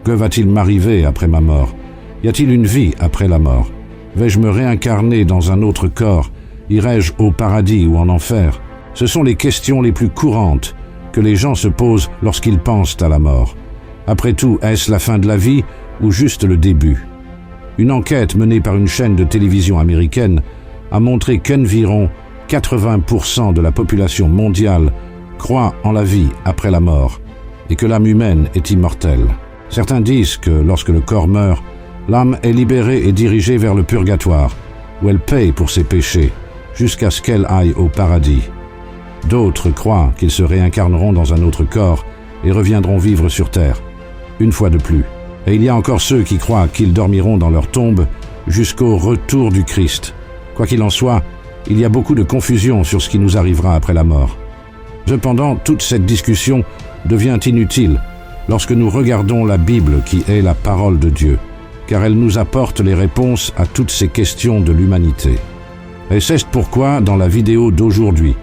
Que va-t-il m'arriver après ma mort? Y a-t-il une vie après la mort? Vais-je me réincarner dans un autre corps? Irai-je au paradis ou en enfer? Ce sont les questions les plus courantes que les gens se posent lorsqu'ils pensent à la mort. Après tout, est-ce la fin de la vie ou juste le début? Une enquête menée par une chaîne de télévision américaine a montré qu'environ 80% de la population mondiale croit en la vie après la mort et que l'âme humaine est immortelle. Certains disent que lorsque le corps meurt, l'âme est libérée et dirigée vers le purgatoire, où elle paye pour ses péchés, jusqu'à ce qu'elle aille au paradis. D'autres croient qu'ils se réincarneront dans un autre corps et reviendront vivre sur terre, une fois de plus. Et il y a encore ceux qui croient qu'ils dormiront dans leur tombe jusqu'au retour du Christ. Quoi qu'il en soit, il y a beaucoup de confusion sur ce qui nous arrivera après la mort. Cependant, toute cette discussion devient inutile lorsque nous regardons la Bible qui est la parole de Dieu, car elle nous apporte les réponses à toutes ces questions de l'humanité. Et c'est pourquoi, dans la vidéo d'aujourd'hui,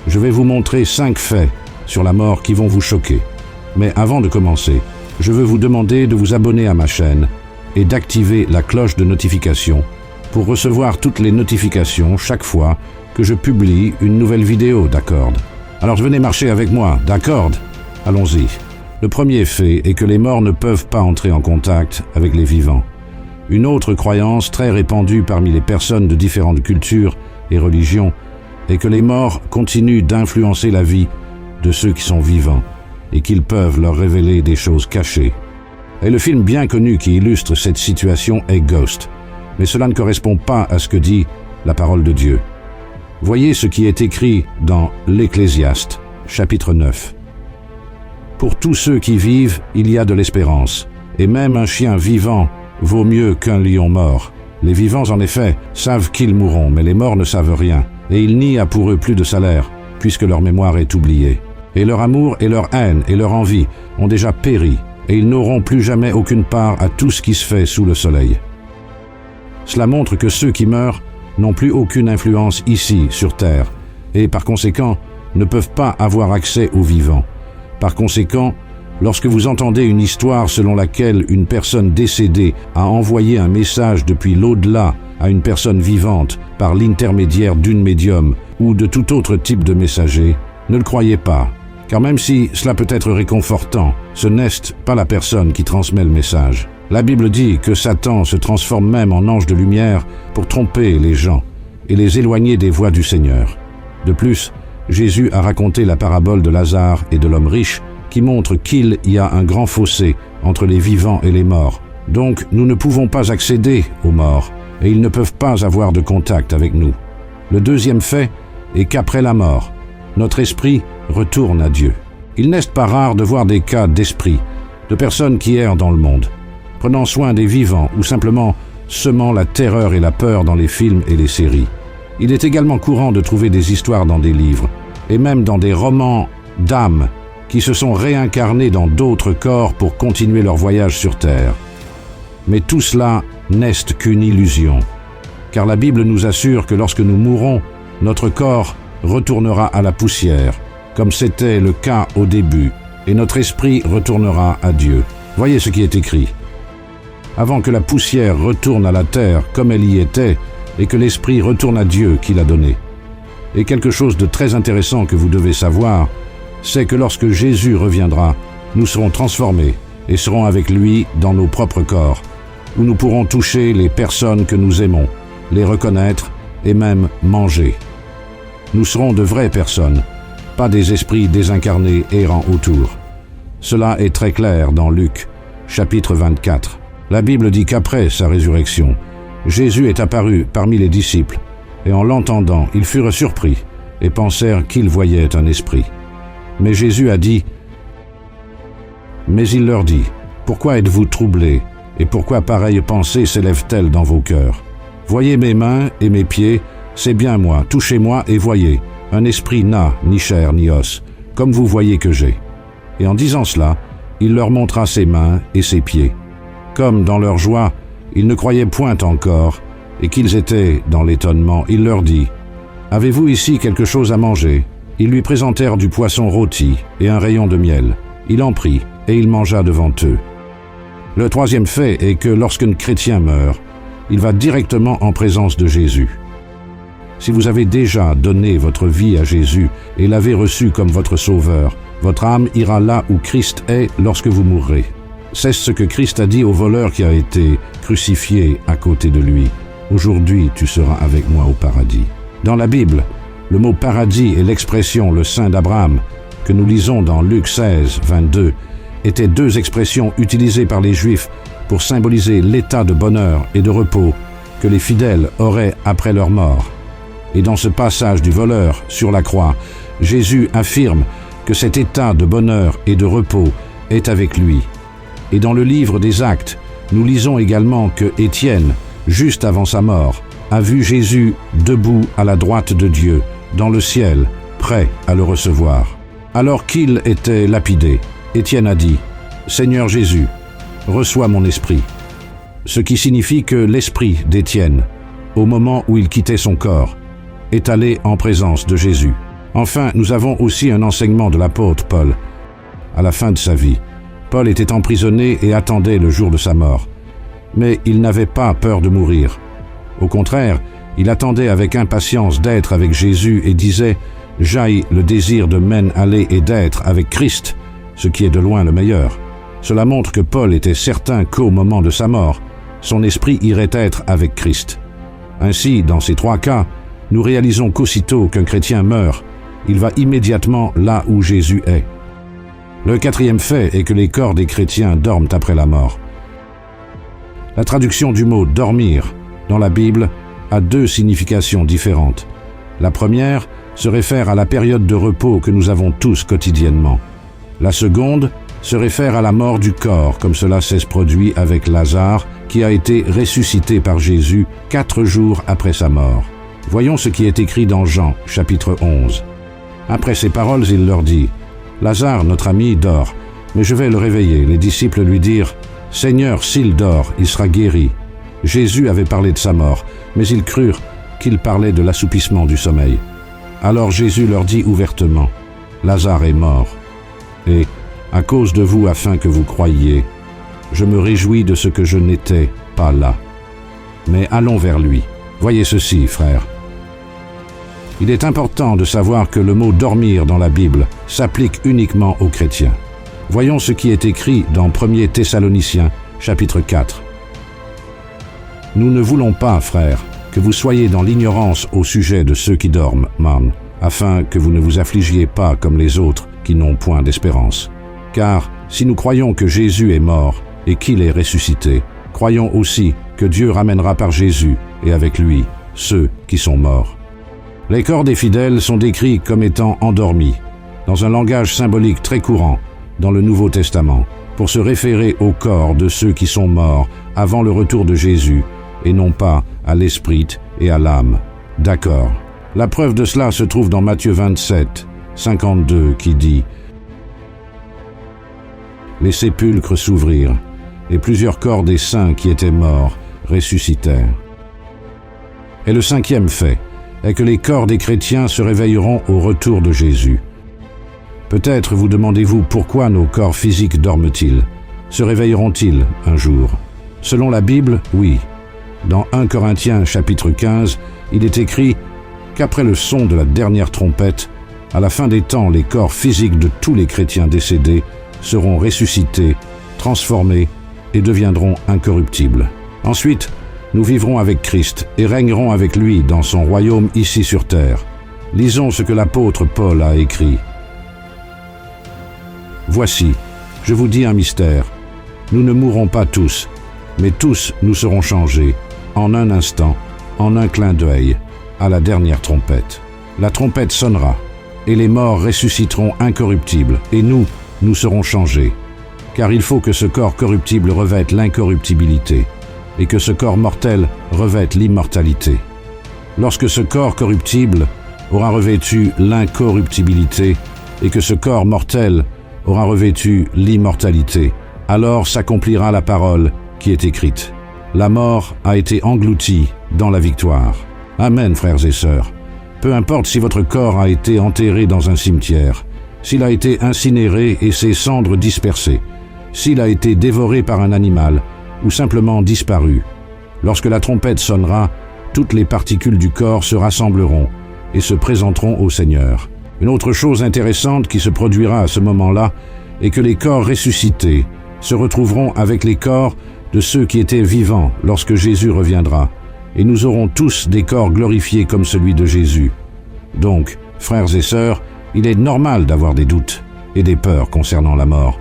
je vais vous montrer 5 faits sur la mort qui vont vous choquer. Mais avant de commencer, je veux vous demander de vous abonner à ma chaîne et d'activer la cloche de notification pour recevoir toutes les notifications chaque fois que je publie une nouvelle vidéo d'Accord. Alors venez marcher avec moi, d'Accord? Allons-y. Le premier fait est que les morts ne peuvent pas entrer en contact avec les vivants. Une autre croyance très répandue parmi les personnes de différentes cultures et religions est que les morts continuent d'influencer la vie de ceux qui sont vivants et qu'ils peuvent leur révéler des choses cachées. Et le film bien connu qui illustre cette situation est Ghost, mais cela ne correspond pas à ce que dit la parole de Dieu. Voyez ce qui est écrit dans l'Ecclésiaste, chapitre 9. Pour tous ceux qui vivent, il y a de l'espérance, et même un chien vivant vaut mieux qu'un lion mort. Les vivants, en effet, savent qu'ils mourront, mais les morts ne savent rien, et il n'y a pour eux plus de salaire, puisque leur mémoire est oubliée. Et leur amour et leur haine et leur envie ont déjà péri, et ils n'auront plus jamais aucune part à tout ce qui se fait sous le soleil. Cela montre que ceux qui meurent n'ont plus aucune influence ici, sur Terre, et par conséquent, ne peuvent pas avoir accès aux vivants. Par conséquent, lorsque vous entendez une histoire selon laquelle une personne décédée a envoyé un message depuis l'au-delà à une personne vivante par l'intermédiaire d'une médium ou de tout autre type de messager, ne le croyez pas, car même si cela peut être réconfortant, ce n'est pas la personne qui transmet le message. La Bible dit que Satan se transforme même en ange de lumière pour tromper les gens et les éloigner des voies du Seigneur. De plus, Jésus a raconté la parabole de Lazare et de l'homme riche qui montre qu'il y a un grand fossé entre les vivants et les morts. Donc, nous ne pouvons pas accéder aux morts et ils ne peuvent pas avoir de contact avec nous. Le deuxième fait est qu'après la mort, notre esprit retourne à Dieu. Il n'est pas rare de voir des cas d'esprit, de personnes qui errent dans le monde, prenant soin des vivants ou simplement semant la terreur et la peur dans les films et les séries. Il est également courant de trouver des histoires dans des livres, et même dans des romans d'âmes qui se sont réincarnés dans d'autres corps pour continuer leur voyage sur Terre. Mais tout cela n'est qu'une illusion, car la Bible nous assure que lorsque nous mourrons, notre corps retournera à la poussière, comme c'était le cas au début, et notre esprit retournera à Dieu. Voyez ce qui est écrit. Avant que la poussière retourne à la terre comme elle y était, et que l'esprit retourne à Dieu qui l'a donné. Et quelque chose de très intéressant que vous devez savoir, c'est que lorsque Jésus reviendra, nous serons transformés et serons avec lui dans nos propres corps, où nous pourrons toucher les personnes que nous aimons, les reconnaître et même manger. Nous serons de vraies personnes, pas des esprits désincarnés errant autour. Cela est très clair dans Luc, chapitre 24. La Bible dit qu'après sa résurrection, Jésus est apparu parmi les disciples, et en l'entendant, ils furent surpris et pensèrent qu'ils voyaient un esprit. Mais Jésus a dit, « Mais il leur dit, pourquoi êtes-vous troublés, et pourquoi pareille pensée s'élève-t-elle dans vos cœurs? Voyez mes mains et mes pieds, c'est bien moi, touchez-moi et voyez, un esprit n'a ni chair ni os, comme vous voyez que j'ai. » Et en disant cela, il leur montra ses mains et ses pieds. Comme dans leur joie, ils ne croyaient point encore, et qu'ils étaient dans l'étonnement, il leur dit, « Avez-vous ici quelque chose à manger ?» Ils lui présentèrent du poisson rôti et un rayon de miel. Il en prit, et il mangea devant eux. Le troisième fait est que lorsqu'un chrétien meurt, il va directement en présence de Jésus. Si vous avez déjà donné votre vie à Jésus et l'avez reçu comme votre sauveur, votre âme ira là où Christ est lorsque vous mourrez. C'est ce que Christ a dit au voleur qui a été crucifié à côté de lui. Aujourd'hui, tu seras avec moi au paradis. Dans la Bible, le mot paradis et l'expression le sein d'Abraham, que nous lisons dans Luc 16, 22, étaient deux expressions utilisées par les Juifs pour symboliser l'état de bonheur et de repos que les fidèles auraient après leur mort. Et dans ce passage du voleur sur la croix, Jésus affirme que cet état de bonheur et de repos est avec lui. Et dans le livre des Actes, nous lisons également que Étienne, juste avant sa mort, a vu Jésus debout à la droite de Dieu, dans le ciel, prêt à le recevoir. Alors qu'il était lapidé, Étienne a dit « Seigneur Jésus, reçois mon esprit », ce qui signifie que l'esprit d'Étienne, au moment où il quittait son corps, est allé en présence de Jésus. Enfin, nous avons aussi un enseignement de l'apôtre Paul. À la fin de sa vie, Paul était emprisonné et attendait le jour de sa mort. Mais il n'avait pas peur de mourir. Au contraire, il attendait avec impatience d'être avec Jésus et disait « J'aille le désir de m'en aller et d'être avec Christ, ce qui est de loin le meilleur ». Cela montre que Paul était certain qu'au moment de sa mort, son esprit irait être avec Christ. Ainsi, dans ces trois cas, nous réalisons qu'aussitôt qu'un chrétien meurt, il va immédiatement là où Jésus est. Le quatrième fait est que les corps des chrétiens dorment après la mort. La traduction du mot « dormir » dans la Bible a deux significations différentes. La première se réfère à la période de repos que nous avons tous quotidiennement. La seconde se réfère à la mort du corps, comme cela s'est produit avec Lazare, qui a été ressuscité par Jésus 4 jours après sa mort. Voyons ce qui est écrit dans Jean, chapitre 11. Après ces paroles, il leur dit « Lazare, notre ami, dort, mais je vais le réveiller. » Les disciples lui dirent « Seigneur, s'il dort, il sera guéri. » Jésus avait parlé de sa mort, mais ils crurent qu'il parlait de l'assoupissement du sommeil. Alors Jésus leur dit ouvertement « Lazare est mort, et, à cause de vous, afin que vous croyiez, je me réjouis de ce que je n'étais pas là. Mais allons vers lui. Voyez ceci, frères. Il est important de savoir que le mot « dormir » dans la Bible s'applique uniquement aux chrétiens. Voyons ce qui est écrit dans 1 Thessaloniciens, chapitre 4. « Nous ne voulons pas, frères, que vous soyez dans l'ignorance au sujet de ceux qui dorment, afin que vous ne vous affligiez pas comme les autres qui n'ont point d'espérance. Car si nous croyons que Jésus est mort et qu'il est ressuscité, croyons aussi que Dieu ramènera par Jésus et avec lui ceux qui sont morts. » Les corps des fidèles sont décrits comme étant endormis, dans un langage symbolique très courant dans le Nouveau Testament, pour se référer au corps de ceux qui sont morts avant le retour de Jésus, et non pas à l'esprit et à l'âme. D'accord. La preuve de cela se trouve dans Matthieu 27, 52, qui dit « Les sépulcres s'ouvrirent, et plusieurs corps des saints qui étaient morts ressuscitèrent. » Et le cinquième fait est que les corps des chrétiens se réveilleront au retour de Jésus. Peut-être vous demandez-vous pourquoi nos corps physiques dorment-ils? Se réveilleront-ils un jour? Selon la Bible, oui. Dans 1 Corinthiens chapitre 15, il est écrit qu'après le son de la dernière trompette, à la fin des temps, les corps physiques de tous les chrétiens décédés seront ressuscités, transformés et deviendront incorruptibles. Ensuite, nous vivrons avec Christ et régnerons avec lui dans son royaume ici sur terre. Lisons ce que l'apôtre Paul a écrit. « Voici, je vous dis un mystère. Nous ne mourrons pas tous, mais tous nous serons changés, en un instant, en un clin d'œil, à la dernière trompette. La trompette sonnera, et les morts ressusciteront incorruptibles, et nous serons changés. Car il faut que ce corps corruptible revête l'incorruptibilité, et que ce corps mortel revête l'immortalité. Lorsque ce corps corruptible aura revêtu l'incorruptibilité, et que ce corps mortel aura revêtu l'immortalité, alors s'accomplira la parole qui est écrite. La mort a été engloutie dans la victoire. Amen, frères et sœurs. Peu importe si votre corps a été enterré dans un cimetière, s'il a été incinéré et ses cendres dispersées, s'il a été dévoré par un animal ou simplement disparu. Lorsque la trompette sonnera, toutes les particules du corps se rassembleront et se présenteront au Seigneur. Une autre chose intéressante qui se produira à ce moment-là est que les corps ressuscités se retrouveront avec les corps de ceux qui étaient vivants lorsque Jésus reviendra, et nous aurons tous des corps glorifiés comme celui de Jésus. Donc, frères et sœurs, il est normal d'avoir des doutes et des peurs concernant la mort,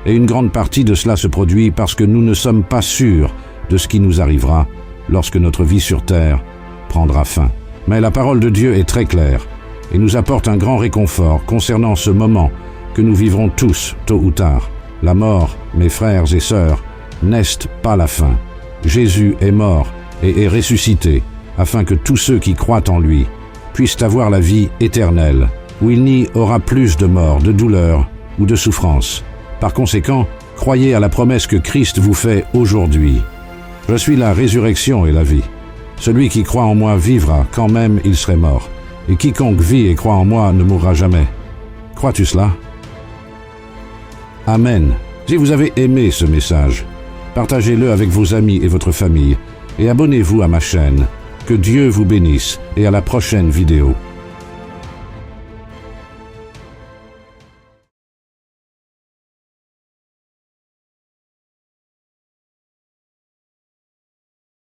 et une grande partie de cela se produit parce que nous ne sommes pas sûrs de ce qui nous arrivera lorsque notre vie sur terre prendra fin. Mais la parole de Dieu est très claire et nous apporte un grand réconfort concernant ce moment que nous vivrons tous tôt ou tard. La mort, mes frères et sœurs, n'est pas la fin. Jésus est mort et est ressuscité afin que tous ceux qui croient en lui puissent avoir la vie éternelle, où il n'y aura plus de mort, de douleur ou de souffrance. Par conséquent, croyez à la promesse que Christ vous fait aujourd'hui. Je suis la résurrection et la vie. Celui qui croit en moi vivra quand même il serait mort, et quiconque vit et croit en moi ne mourra jamais. Crois-tu cela? Amen. Si vous avez aimé ce message, partagez-le avec vos amis et votre famille, et abonnez-vous à ma chaîne. Que Dieu vous bénisse, et à la prochaine vidéo.